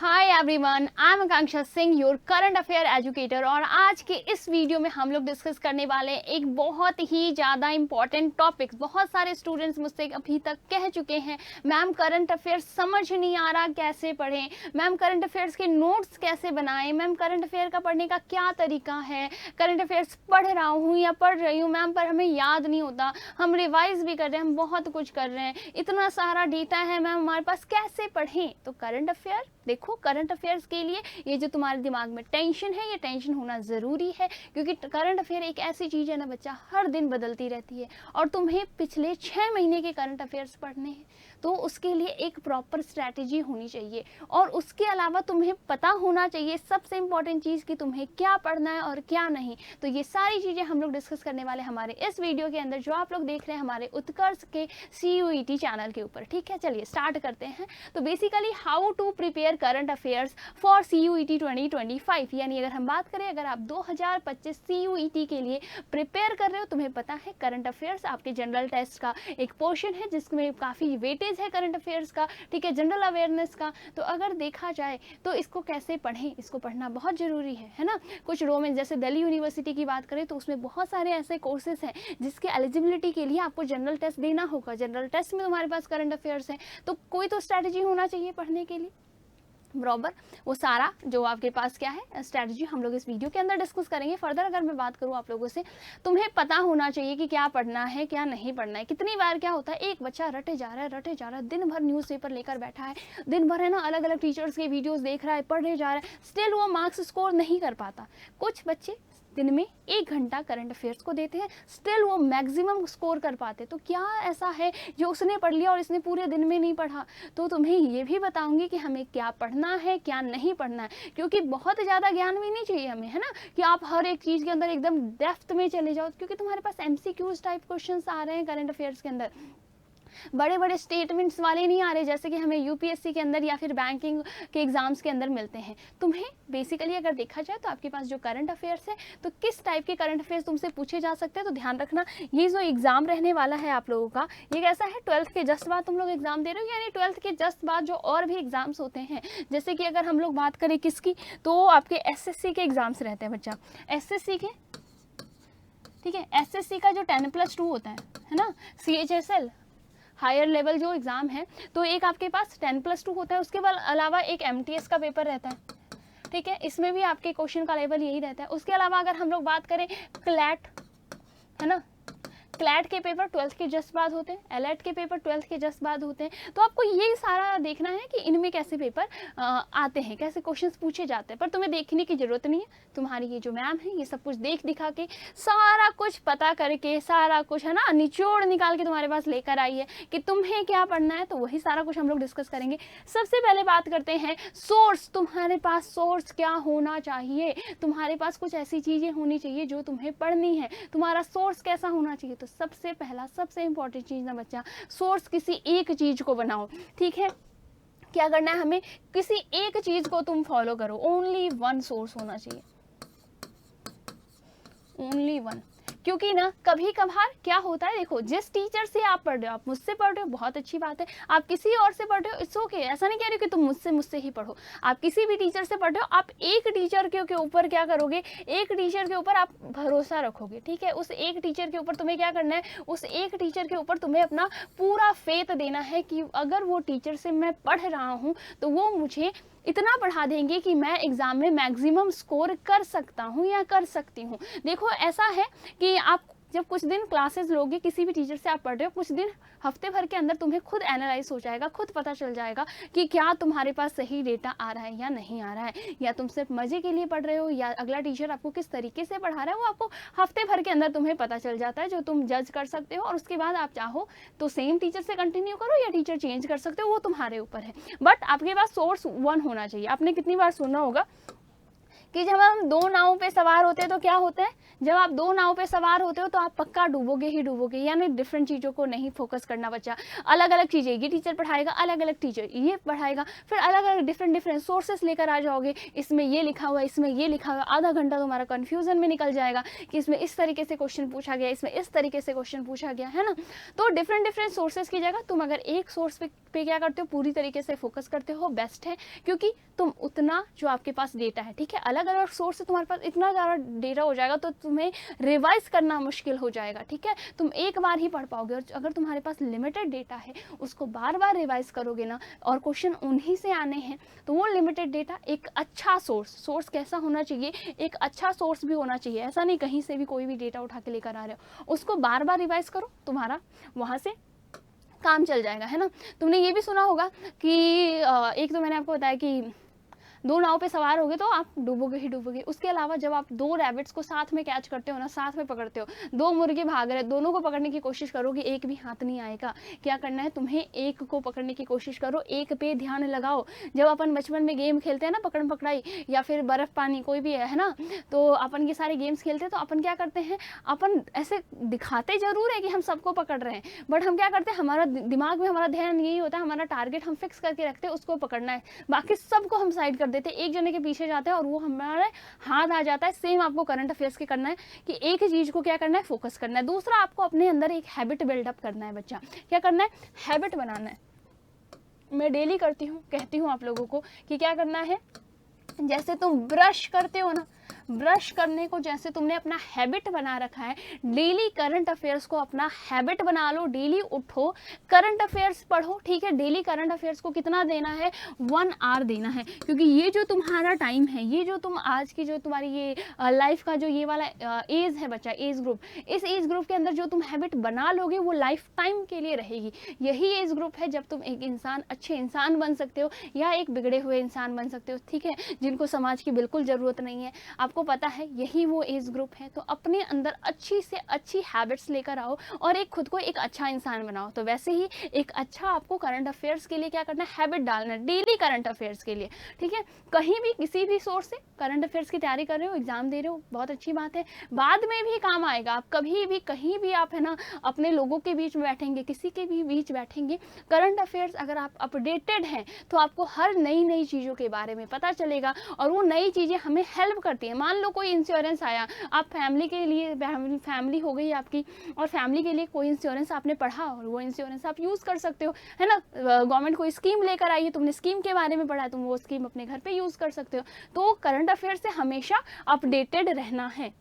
Hi everyone, I am Akanksha Singh, your current affair educator. और आज के इस वीडियो में हम लोग डिस्कस करने वाले हैं एक बहुत ही ज़्यादा इंपॉर्टेंट टॉपिक। बहुत सारे स्टूडेंट्स मुझसे अभी तक कह चुके हैं, मैम करंट अफेयर्स समझ नहीं आ रहा, कैसे पढ़ें, मैम करंट अफेयर्स के नोट्स कैसे बनाएं, मैम करंट अफेयर का पढ़ने का क्या तरीका है, करंट अफेयर्स पढ़ रहा हूँ या पढ़ रही हूँ मैम पर हमें याद नहीं होता, हम रिवाइज भी कर रहे हैं, हम बहुत कुछ कर रहे हैं, इतना सारा डेटा है मैम हमारे पास, कैसे पढ़ें। तो करंट अफेयर देखो, करंट अफेयर्स के लिए ये जो तुम्हारे दिमाग में टेंशन है, ये टेंशन होना ज़रूरी है, क्योंकि करंट अफेयर एक ऐसी चीज़ है ना बच्चा, हर दिन बदलती रहती है और तुम्हें पिछले 6 महीने के करंट अफेयर्स पढ़ने हैं, तो उसके लिए एक प्रॉपर स्ट्रैटेजी होनी चाहिए। और उसके अलावा तुम्हें पता होना चाहिए सबसे इंपॉर्टेंट चीज़ कि तुम्हें क्या पढ़ना है और क्या नहीं। तो ये सारी चीज़ें हम लोग डिस्कस करने वाले हमारे इस वीडियो के अंदर, जो आप लोग देख रहे हैं हमारे उत्कर्ष के CUET चैनल के ऊपर। ठीक है, चलिए स्टार्ट करते हैं। तो basically how to prepare current affairs for CUET 2025, यानी अगर हम बात करें, अगर आप 2025 CUET के लिए प्रिपेयर कर रहे हो, तुम्हें पता है करंट अफेयर्स आपके जनरल टेस्ट का एक पोर्शन है जिसमें काफ़ी वेटेज है करंट अफेयर्स का, ठीक है, जनरल अवेयरनेस का। तो अगर देखा जाए तो इसको कैसे पढ़ें, इसको पढ़ना बहुत ज़रूरी है ना। कुछ रोमेन, जैसे दिल्ली यूनिवर्सिटी की बात करें तो उसमें बहुत सारे ऐसे कोर्सेज हैं जिसके एलिजिबिलिटी के लिए आपको जनरल टेस्ट देना होगा। जनरल टेस्ट में तुम्हारे पास करंट अफेयर्स है, तो कोई तो स्ट्रैटेजी होना चाहिए पढ़ने के लिए, बराबर। वो सारा जो आपके पास क्या है स्ट्रैटेजी हम लोग इस वीडियो के अंदर डिस्कस करेंगे। फर्दर अगर मैं बात करूँ आप लोगों से, तुम्हें पता होना चाहिए कि क्या पढ़ना है क्या नहीं पढ़ना है। कितनी बार क्या होता है, एक बच्चा रटे जा रहा है, दिन भर न्यूज़पेपर लेकर बैठा है, दिन भर है ना अलग अलग टीचर्स के वीडियोस देख रहा है, पढ़ने जा रहा है, स्टिल वो मार्क्स स्कोर नहीं कर पाता। कुछ बच्चे दिन में 1 घंटा करंट अफेयर्स को देते हैं, स्टिल वो मैक्सिमम स्कोर कर पाते। तो क्या ऐसा है जो उसने पढ़ लिया और इसने पूरे दिन में नहीं पढ़ा। तो तुम्हें ये भी बताऊंगी कि हमें क्या पढ़ना है क्या नहीं पढ़ना है, क्योंकि बहुत ज़्यादा ज्ञान भी नहीं चाहिए हमें, है ना, कि आप हर एक चीज़ के अंदर एकदम डेप्थ में चले जाओ, क्योंकि तुम्हारे पास MCQs टाइप क्वेश्चन आ रहे हैं करंट अफेयर्स के अंदर। बड़े बड़े स्टेटमेंट्स वाले नहीं आ रहे जैसे कि हमें UPSC के अंदर या फिर बैंकिंग के एग्जाम्स के अंदर मिलते हैं। तुम्हें बेसिकली अगर देखा जाए तो आपके पास जो करंट अफेयर्स है, तो किस टाइप के करंट अफेयर्स तुमसे पूछे जा सकते हैं। तो ध्यान रखना, ये जो एग्जाम रहने वाला है आप लोगों का, ये कैसा है, 12th के जस्ट बाद तुम लोग एग्जाम दे रहे हो, यानी 12th के जस्ट बाद जो और भी एग्जाम्स होते हैं, जैसे कि अगर हम लोग बात करें किसकी, तो आपके SSC के एग्जाम्स रहते हैं बच्चा, SSC के, ठीक है, SSC का जो 10+2 होता है ना, CHSL हायर लेवल जो एग्ज़ाम है, तो एक आपके पास 10+2 होता है, उसके बाद अलावा एक MTS का पेपर रहता है, ठीक है, इसमें भी आपके क्वेश्चन का लेवल यही रहता है। उसके अलावा अगर हम लोग बात करें क्लैट, है ना, क्लैट के पेपर 12th के जस्ट बाद होते हैं, एलएट के पेपर 12th के जस्ट बाद होते हैं। तो आपको ये सारा देखना है कि इनमें कैसे पेपर आते हैं, कैसे क्वेश्चंस पूछे जाते हैं। पर तुम्हें देखने की ज़रूरत नहीं है, तुम्हारी ये जो मैम है ये सब कुछ देख दिखा के, सारा कुछ पता करके, सारा कुछ है ना निचोड़ निकाल के तुम्हारे पास लेकर आई है कि तुम्हें क्या पढ़ना है। तो वही सारा कुछ हम लोग डिस्कस करेंगे। सबसे पहले बात करते हैं सोर्स। तुम्हारे पास सोर्स क्या होना चाहिए, तुम्हारे पास कुछ ऐसी चीज़ें होनी चाहिए जो तुम्हें पढ़नी है, तुम्हारा सोर्स कैसा होना चाहिए। तो सबसे पहला सबसे इंपॉर्टेंट चीज़ ना बच्चा, सोर्स किसी एक चीज़ को बनाओ, ठीक है। क्या करना है हमें, किसी एक चीज़ को तुम फॉलो करो, ओनली वन सोर्स होना चाहिए, ओनली वन। क्योंकि ना कभी कभार क्या होता है, देखो जिस टीचर से आप पढ़ रहे हो, आप मुझसे पढ़ रहे हो बहुत अच्छी बात है, आप किसी और से पढ़ रहे हो इट्स ओके, ऐसा नहीं कह रही कि तुम मुझसे ही पढ़ो, आप किसी भी टीचर से पढ़ रहे हो, आप एक टीचर के ऊपर क्या करोगे, एक टीचर के ऊपर आप भरोसा रखोगे, ठीक है। उस एक टीचर के ऊपर तुम्हें क्या करना है, उस एक टीचर के ऊपर तुम्हें अपना पूरा फेथ देना है कि अगर वो टीचर से मैं पढ़ रहा हूँ तो वो मुझे इतना पढ़ा देंगे कि मैं एग्ज़ाम में मैक्सिमम स्कोर कर सकता हूँ या कर सकती हूँ। देखो ऐसा है कि आप जब कुछ दिन क्लासेस लोगे, किसी भी टीचर से आप पढ़ रहे हो, कुछ दिन हफ्ते भर के अंदर तुम्हें खुद एनालाइज हो जाएगा, खुद पता चल जाएगा कि क्या तुम्हारे पास सही डेटा आ रहा है या नहीं आ रहा है, या तुम सिर्फ मज़े के लिए पढ़ रहे हो, या अगला टीचर आपको किस तरीके से पढ़ा रहा है, वो आपको हफ्ते भर के अंदर तुम्हें पता चल जाता है, जो तुम जज कर सकते हो। और उसके बाद आप चाहो तो सेम टीचर से कंटिन्यू करो या टीचर चेंज कर सकते हो, वो तुम्हारे ऊपर है। बट आपके पास सोर्स वन होना चाहिए। आपने कितनी बार सुना होगा कि जब हम 2 नावों पे सवार होते हैं तो क्या होता है, जब आप दो नाव पे सवार होते हो तो आप पक्का डूबोगे ही डूबोगे, यानी डिफरेंट चीज़ों को नहीं फोकस करना बच्चा। अलग अलग चीज़ें ये टीचर पढ़ाएगा, अलग अलग टीचर ये पढ़ाएगा, फिर अलग अलग डिफरेंट सोर्सेस लेकर आ जाओगे, इसमें ये लिखा हुआ है, इसमें ये लिखा हुआ है, आधा घंटा तुम्हारा कन्फ्यूजन में निकल जाएगा कि इसमें इस तरीके से क्वेश्चन पूछा गया, इसमें इस तरीके से क्वेश्चन पूछा गया, है ना। तो डिफरेंट सोर्सेस की जगह तुम अगर एक सोर्स पे क्या करते हो, पूरी तरीके से फोकस करते हो, बेस्ट है, क्योंकि तुम उतना जो आपके पास डेटा है, ठीक है, अलग अलग सोर्स से तुम्हारे पास इतना ज़्यादा डेटा हो जाएगा तो तुम्हें रिवाइज करना मुश्किल हो जाएगा, ठीक है। तुम एक बार ही पढ़ पाओगे, और अगर तुम्हारे पास लिमिटेड डेटा है उसको बार बार रिवाइज करोगे ना, और क्वेश्चन उन्हीं से आने हैं, तो वो लिमिटेड डेटा एक अच्छा सोर्स कैसा होना चाहिए, एक अच्छा सोर्स भी होना चाहिए, ऐसा नहीं कहीं से भी कोई भी डेटा उठा के लेकर आ रहे हो, उसको बार बार रिवाइज करो, तुम्हारा वहाँ से काम चल जाएगा, है ना। तुमने ये भी सुना होगा कि एक तो मैंने आपको बताया कि दो नाव पे सवार होगे तो आप डूबोगे ही डूबोगे। उसके अलावा जब आप दो रैबिट्स को साथ में कैच करते हो ना, साथ में पकड़ते हो, दो मुर्गे भाग रहे, दोनों को पकड़ने की कोशिश करोगे, एक भी हाथ नहीं आएगा। क्या करना है तुम्हें, एक को पकड़ने की कोशिश करो, एक पे ध्यान लगाओ। जब अपन बचपन में गेम खेलते हैं ना, पकड़ पकड़ाई या फिर बर्फ पानी कोई भी है ना, तो अपन ये सारे गेम्स खेलते हैं, तो अपन क्या करते हैं, अपन ऐसे दिखाते जरूर है कि हम सबको पकड़ रहे हैं, बट हम क्या करते हैं, हमारा दिमाग में हमारा ध्यान यही होता है, हमारा टारगेट हम फिक्स करके रखते हैं, उसको पकड़ना है, बाकी सबको हम साइड कर देते हैं, एक जने के पीछे जाते हैं और वो हमारे हाथ आ जाता है। सेम आपको करंट अफेयर्स के करना है कि एक ही चीज को क्या करना है, फोकस करना है। दूसरा, आपको अपने अंदर एक हैबिट बिल्डअप करना है बच्चा। क्या करना है, हैबिट बनाना है। मैं डेली करती हूँ, कहती हूँ आप लोगों को कि क्या करना है, जैसे तुम ब्रश करते हो ना, ब्रश करने को जैसे तुमने अपना हैबिट बना रखा है, डेली करंट अफेयर्स को अपना हैबिट बना लो। डेली उठो, करंट अफेयर्स पढ़ो, ठीक है। डेली करंट अफेयर्स को कितना देना है, 1 आवर देना है, क्योंकि ये जो तुम्हारा टाइम है, ये जो तुम आज की जो तुम्हारी ये लाइफ का जो ये वाला एज है बच्चा, एज ग्रुप, इस एज ग्रुप के अंदर जो तुम हैबिट बना लोगे वो लाइफ टाइम के लिए रहेगी। यही एज ग्रुप है जब तुम एक इंसान, अच्छे इंसान बन सकते हो या एक बिगड़े हुए इंसान बन सकते हो, ठीक है, जिनको समाज की बिल्कुल ज़रूरत नहीं है। आपको पता है यही वो एज ग्रुप है, तो अपने अंदर अच्छी से अच्छी हैबिट्स लेकर आओ और एक खुद को एक अच्छा इंसान बनाओ। तो वैसे ही एक अच्छा आपको करंट अफेयर्स के लिए क्या करना है, हैबिट डालना है डेली करंट अफेयर्स के लिए, ठीक है। कहीं भी किसी भी सोर्स से करंट अफेयर्स की तैयारी कर रहे हो, एग्जाम दे रहे हो, बहुत अच्छी बात है, बाद में भी काम आएगा। आप कभी भी कहीं भी आप है ना अपने लोगों के बीच में बैठेंगे, किसी के भी बीच बैठेंगे, करंट अफेयर्स अगर आप अपडेटेड हैं तो आपको हर नई नई चीज़ों के बारे में पता चलेगा और वो नई चीज़ें हमें हेल्प करती हैं। मान लो कोई इंश्योरेंस आया, आप फैमिली के लिए, फैमिली हो गई आपकी, और फैमिली के लिए कोई इंश्योरेंस आपने पढ़ा और वो इंश्योरेंस आप यूज़ कर सकते हो, है ना। गवर्नमेंट कोई स्कीम लेकर आई है, तुमने स्कीम के बारे में पढ़ा, तुम वो स्कीम अपने घर पे यूज़ कर सकते हो। तो करंट अफेयर से हमेशा अपडेटेड रहना है।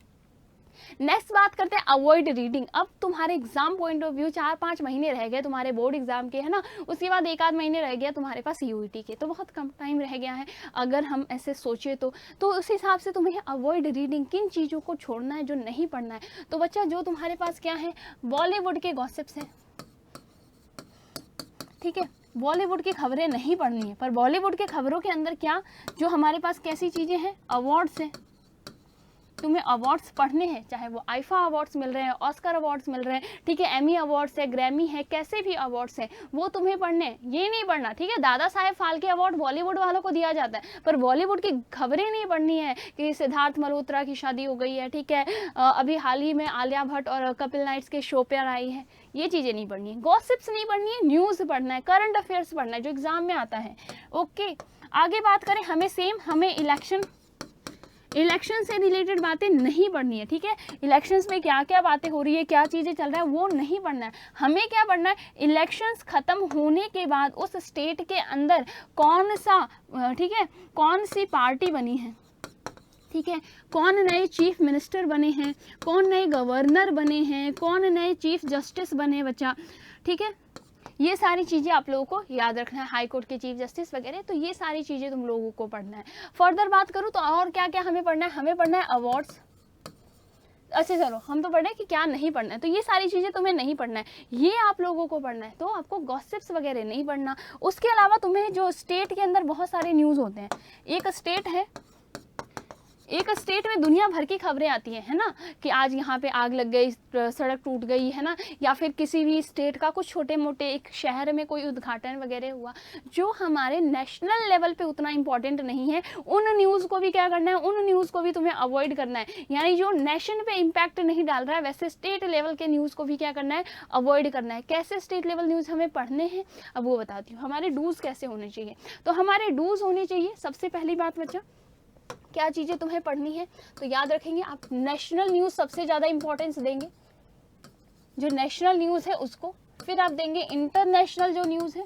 नेक्स्ट बात करते हैं अवॉइड रीडिंग। अब तुम्हारे एग्जाम पॉइंट ऑफ व्यू 4-5 महीने रह गए तुम्हारे बोर्ड एग्जाम के, है ना, उसके बाद 1-आध महीने रह गया तुम्हारे पास यूईटी के, तो बहुत कम टाइम रह गया है। अगर हम ऐसे सोचे तो उस हिसाब से तुम्हें अवॉइड रीडिंग, किन चीज़ों को छोड़ना है जो नहीं पढ़ना है। तो बच्चा जो तुम्हारे पास क्या है, बॉलीवुड के गॉसिप्स हैं, ठीक है, बॉलीवुड की खबरें नहीं पढ़नी है। पर बॉलीवुड के खबरों के अंदर क्या, जो हमारे पास कैसी चीज़ें हैं, अवार्ड्स हैं, तुम्हें अवार्ड्स पढ़ने हैं, चाहे वो आईफा अवार्ड्स मिल रहे हैं, ऑस्कर अवार्ड्स मिल रहे हैं, ठीक है, एमी अवार्ड्स है, ग्रैमी है, कैसे भी अवार्ड्स हैं वो तुम्हें पढ़ने हैं। ये नहीं पढ़ना, ठीक है, दादा साहेब फाल्के अवार्ड बॉलीवुड वालों को दिया जाता है, पर बॉलीवुड की खबरें नहीं पढ़नी है कि सिद्धार्थ मल्होत्रा की शादी हो गई है, ठीक है, अभी हाल ही में आलिया भट्ट और कपिल नाइट्स के शो पर आई है, ये चीज़ें नहीं पढ़नी है। गॉसिप्स नहीं पढ़नी है, न्यूज़ पढ़ना है, करंट अफेयर्स पढ़ना है जो एग्जाम में आता है। ओके, आगे बात करें, हमें इलेक्शन से रिलेटेड बातें नहीं पढ़नी है, ठीक है। इलेक्शंस में क्या क्या बातें हो रही है, क्या चीज़ें चल रहा है, वो नहीं पढ़ना है। हमें क्या पढ़ना है, इलेक्शंस खत्म होने के बाद उस स्टेट के अंदर कौन सा, ठीक है, कौन सी पार्टी बनी है, ठीक है, कौन नए चीफ मिनिस्टर बने हैं, कौन नए गवर्नर बने हैं, कौन नए चीफ जस्टिस बने बच्चा, ठीक है। ये सारी चीज़ें आप लोगों को याद रखना है, हाई कोर्ट के चीफ जस्टिस वगैरह, तो ये सारी चीज़ें तुम लोगों को पढ़ना है। फर्दर बात करूँ तो और क्या क्या हमें पढ़ना है, हमें पढ़ना है अवार्ड्स। अच्छा चलो, हम तो पढ़े कि क्या नहीं पढ़ना है, तो ये सारी चीज़ें तुम्हें नहीं पढ़ना है, ये आप लोगों को पढ़ना है। तो आपको गॉसिप्स वगैरह नहीं पढ़ना। उसके अलावा तुम्हें जो स्टेट के अंदर बहुत सारे न्यूज़ होते हैं, एक स्टेट है एक स्टेट में दुनिया भर की खबरें आती हैं, है ना, कि आज यहाँ पे आग लग गई, सड़क टूट गई, है ना, या फिर किसी भी स्टेट का कुछ छोटे मोटे एक शहर में कोई उद्घाटन वगैरह हुआ, जो हमारे नेशनल लेवल पे उतना इंपॉर्टेंट नहीं है, उन न्यूज़ को भी क्या करना है, उन न्यूज़ को भी तुम्हें अवॉइड करना है। यानी जो नेशन पे इम्पैक्ट नहीं डाल रहा है, वैसे स्टेट लेवल के न्यूज़ को भी क्या करना है, अवॉइड करना है। कैसे स्टेट लेवल न्यूज़ हमें पढ़ने हैं, अब वो बताती हूँ। हमारे डूज कैसे होने चाहिए, तो हमारे डूज होने चाहिए, सबसे पहली बात बच्चा क्या चीज़ें तुम्हें पढ़नी है, तो याद रखेंगे आप नेशनल न्यूज़ सबसे ज़्यादा इंपॉर्टेंस देंगे, जो नेशनल न्यूज़ है उसको, फिर आप देंगे इंटरनेशनल जो न्यूज़ है,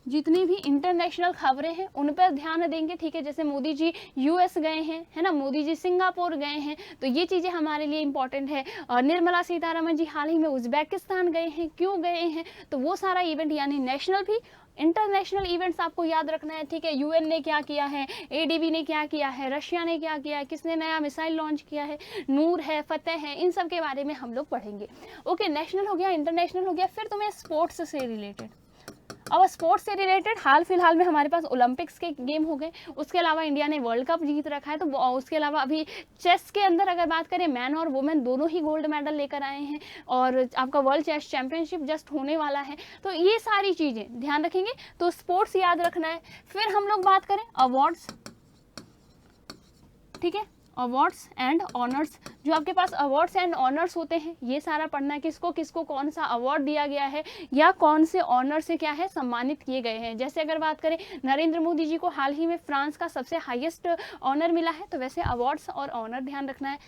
जितनी भी इंटरनेशनल खबरें हैं उन पर ध्यान देंगे, ठीक है। जैसे मोदी जी यूएस गए हैं, है ना, मोदी जी सिंगापुर गए हैं, तो ये चीज़ें हमारे लिए इंपॉर्टेंट है। और निर्मला सीतारमण जी हाल ही में उज्बेकिस्तान गए हैं, क्यों गए हैं, तो वो सारा इवेंट, यानी नेशनल भी इंटरनेशनल इवेंट्स आपको याद रखना है, ठीक है। यूएन ने क्या किया है, एडीबी ने क्या किया है, रशिया ने क्या किया है, किसने नया मिसाइल लॉन्च किया है, नूर है, फतेह है, इन सब के बारे में हम लोग पढ़ेंगे। ओके, नेशनल हो गया, इंटरनेशनल हो गया। फिर तुम्हें स्पोर्ट्स से रिलेटेड, अब स्पोर्ट्स से रिलेटेड हाल फिलहाल में हमारे पास ओलंपिक्स के गेम हो गए, उसके अलावा इंडिया ने वर्ल्ड कप जीत रखा है, तो उसके अलावा अभी चेस के अंदर अगर बात करें, मैन और वुमेन दोनों ही गोल्ड मेडल लेकर आए हैं, और आपका वर्ल्ड चेस चैंपियनशिप जस्ट होने वाला है। तो ये सारी चीज़ें ध्यान रखेंगे, तो स्पोर्ट्स याद रखना है। फिर हम लोग बात करें अवार्ड्स, ठीक है, अवार्ड्स एंड ऑनर्स, जो आपके पास अवार्ड्स एंड ऑनर्स होते हैं, ये सारा पढ़ना है, किसको किसको कौन सा अवार्ड दिया गया है, या कौन से ऑनर से क्या है सम्मानित किए गए हैं। जैसे अगर बात करें नरेंद्र मोदी जी को हाल ही में फ्रांस का सबसे हाईएस्ट ऑनर मिला है, तो वैसे अवार्ड्स और ऑनर ध्यान रखना है।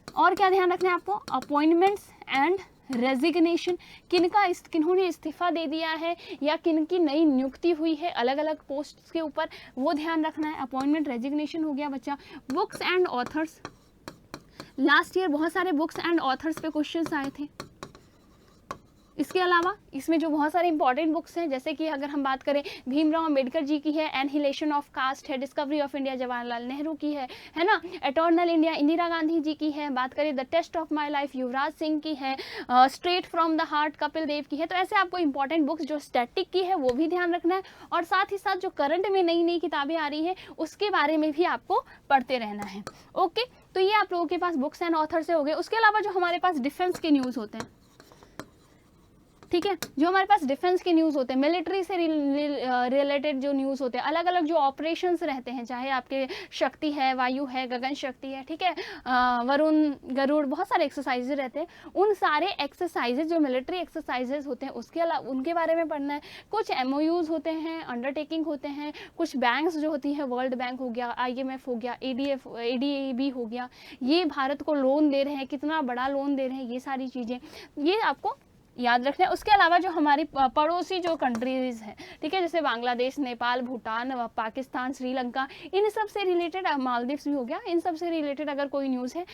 और क्या ध्यान रखना है आपको, अपॉइंटमेंट्स एंड रेजिग्नेशन, किन्होंने इस्तीफा दे दिया है या किन की नई नियुक्ति हुई है अलग अलग पोस्ट के ऊपर, वो ध्यान रखना है। अपॉइंटमेंट रेजिग्नेशन हो गया बच्चा। Books and authors, last year बहुत सारे बुक्स एंड ऑथर्स पे क्वेश्चंस आए थे। इसके अलावा इसमें जो बहुत सारे इंपॉर्टेंट बुक्स हैं, जैसे कि अगर हम बात करें भीमराव अंबेडकर जी की है, एनहिलेशन ऑफ कास्ट है, discovery of India Jawaharlal Nehru की है ना, एटर्नल इंडिया इंदिरा गांधी जी की है, बात करें the test of my life Yuvraj Singh की है, straight from the heart Kapil Dev की है। तो ऐसे आपको इंपॉर्टेंट बुक्स जो स्टैटिक की है वो भी ध्यान रखना है, और साथ ही साथ जो करंट में नई नई किताबें आ रही है उसके बारे में भी आपको पढ़ते रहना है। ओके, तो ये आप लोगों के पास बुक्स एंड ऑथर से हो गए। उसके अलावा जो हमारे पास डिफेंस के न्यूज़ होते हैं, ठीक है, जो हमारे पास डिफेंस के न्यूज़ होते हैं, मिलिट्री से रिलेटेड जो न्यूज़ होते हैं, अलग अलग जो ऑपरेशंस रहते हैं, चाहे आपके शक्ति है, वायु है, गगन शक्ति है, ठीक है, वरुण, गरुड़, बहुत सारे एक्सरसाइजेज रहते हैं, उन सारे एक्सरसाइजेज जो मिलिट्री एक्सरसाइजेज होते हैं उसके अलावा उनके बारे में पढ़ना है। कुछ MOUs होते हैं, अंडरटेकिंग होते हैं, कुछ बैंक्स जो होती हैं, वर्ल्ड बैंक हो गया, IMF हो गया, ADB हो गया, ये भारत को लोन दे रहे हैं, कितना बड़ा लोन दे रहे हैं, ये सारी चीज़ें ये आपको याद रखना है। उसके अलावा जो हमारी पड़ोसी जो कंट्रीज हैं, ठीक है, जैसे बांग्लादेश, नेपाल, भूटान, पाकिस्तान, श्रीलंका, इन सब से रिलेटेड, मालदीव्स भी हो गया, इन सब से रिलेटेड अगर कोई न्यूज़ है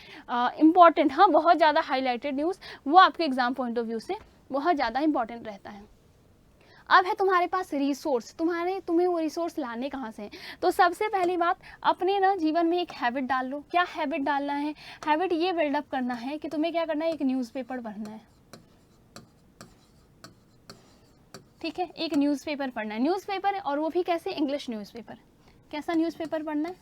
इम्पॉर्टेंट, हाँ बहुत ज़्यादा हाईलाइटेड न्यूज़, वो आपके एग्जाम पॉइंट ऑफ व्यू से बहुत ज़्यादा इंपॉर्टेंट रहता है। अब है तुम्हारे पास रिसोर्स, तुम्हें वो रिसोर्स लाने कहाँ से हैं? तो सबसे पहली बात, अपने ना जीवन में एक हैबिट डाल लो। क्या हैबिट डालना है? हैबिट ये बिल्डअप करना है कि तुम्हें क्या करना है, एक न्यूज़पेपर पढ़ना है, ठीक है, एक न्यूज़पेपर पढ़ना है, न्यूज़पेपर, और वो भी कैसे, इंग्लिश न्यूज़पेपर। कैसा न्यूज़पेपर पढ़ना है?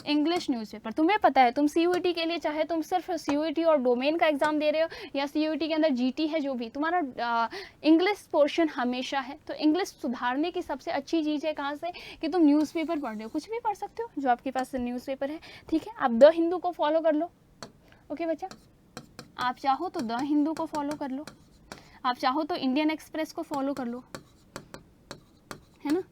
English newspaper. तुम्हें पता है तुम CUET के लिए, चाहे तुम सिर्फ CUET और डोमेन का एग्जाम दे रहे हो, या CUET के अंदर GT है, जो भी तुम्हारा इंग्लिश पोर्शन हमेशा है, तो इंग्लिश सुधारने की सबसे अच्छी चीज़ है कहाँ से, कि तुम न्यूज़पेपर पढ़ रहे हो, कुछ भी पढ़ सकते हो जो आपके पास न्यूज़पेपर है, ठीक है। आप द हिंदू को फॉलो कर लो, ओके बच्चा, आप चाहो तो द हिंदू को फॉलो कर लो, आप चाहो तो इंडियन एक्सप्रेस को फॉलो कर लो, है ना,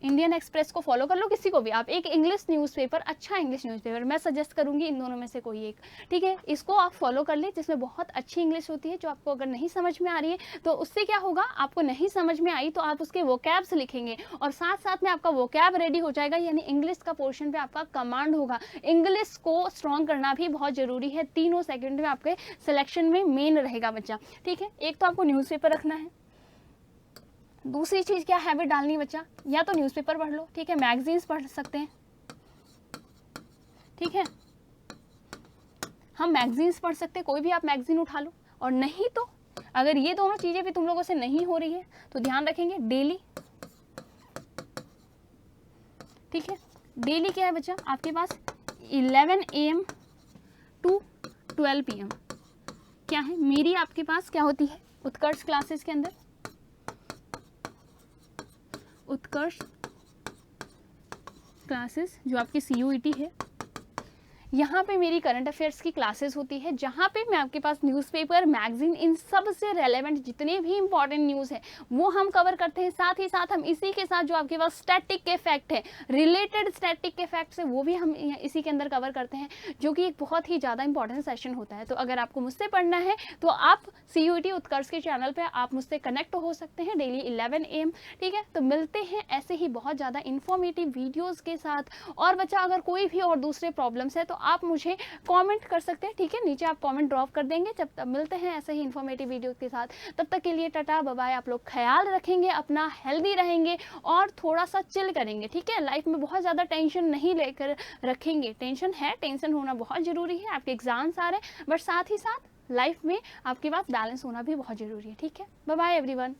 इंडियन एक्सप्रेस को फॉलो कर लो, किसी को भी आप, एक इंग्लिश न्यूज़पेपर, अच्छा इंग्लिश न्यूज़पेपर, मैं सजेस्ट करूंगी इन दोनों में से कोई एक, ठीक है, इसको आप फॉलो कर ले, जिसमें बहुत अच्छी इंग्लिश होती है, जो आपको अगर नहीं समझ में आ रही है तो उससे क्या होगा, आपको नहीं समझ में आई तो आप उसके वोकैब्स लिखेंगे, और साथ साथ में आपका वोकैब रेडी हो जाएगा, यानी इंग्लिश का पोर्शन पे आपका कमांड होगा। इंग्लिश को स्ट्रॉन्ग करना भी बहुत जरूरी है, तीनों सेकेंड में आपके सिलेक्शन में मेन रहेगा बच्चा, ठीक है। एक तो आपको न्यूज़पेपर रखना है, दूसरी चीज़ क्या हैबिट डालनी बच्चा, या तो न्यूज़पेपर पढ़ लो, ठीक है, मैगजीन्स पढ़ सकते हैं, ठीक है, हम मैगजीन्स पढ़ सकते हैं, कोई भी आप मैगजीन उठा लो, और नहीं तो अगर ये दोनों चीज़ें भी तुम लोगों से नहीं हो रही है तो ध्यान रखेंगे डेली ठीक है। डेली क्या है बच्चा आपके पास 11 AM टू 12 PM क्या है मेरी आपके पास क्या होती है उत्कर्ष क्लासेस के अंदर, उत्कर्ष क्लासेस जो आपकी CUET है, यहाँ पे मेरी करंट अफेयर्स की क्लासेस होती है, जहाँ पे मैं आपके पास न्यूज़पेपर, मैगजीन, इन सब से रेलेवेंट जितने भी इंपॉर्टेंट न्यूज़ है वो हम कवर करते हैं। साथ ही साथ हम इसी के साथ जो आपके पास स्टैटिक के फैक्ट है, रिलेटेड स्टैटिक के फैक्ट्स है, वो भी हम इसी के अंदर कवर करते हैं, जो कि एक बहुत ही ज़्यादा इंपॉर्टेंट सेशन होता है। तो अगर आपको मुझसे पढ़ना है तो आप CUET उत्कर्ष के चैनल पर आप मुझसे कनेक्ट हो सकते हैं डेली 11 AM, ठीक है। तो मिलते हैं ऐसे ही बहुत ज़्यादा इन्फॉर्मेटिव वीडियोज़ के साथ। और बच्चा अगर कोई भी और दूसरे प्रॉब्लम्स है तो आप मुझे कमेंट कर सकते हैं, ठीक है, नीचे आप कमेंट ड्रॉप कर देंगे। जब तक मिलते हैं ऐसे ही इन्फॉर्मेटिव वीडियो के साथ, तब तक के लिए टाटा बाय बाय। आप लोग ख्याल रखेंगे अपना, हेल्दी रहेंगे और थोड़ा सा चिल करेंगे, ठीक है। लाइफ में बहुत ज़्यादा टेंशन नहीं लेकर रखेंगे, टेंशन है, टेंशन होना बहुत ज़रूरी है, आपके एग्जाम्स आ रहे हैं, बट साथ ही साथ लाइफ में आपके पास बैलेंस होना भी बहुत ज़रूरी है, ठीक है। Bye bye everyone.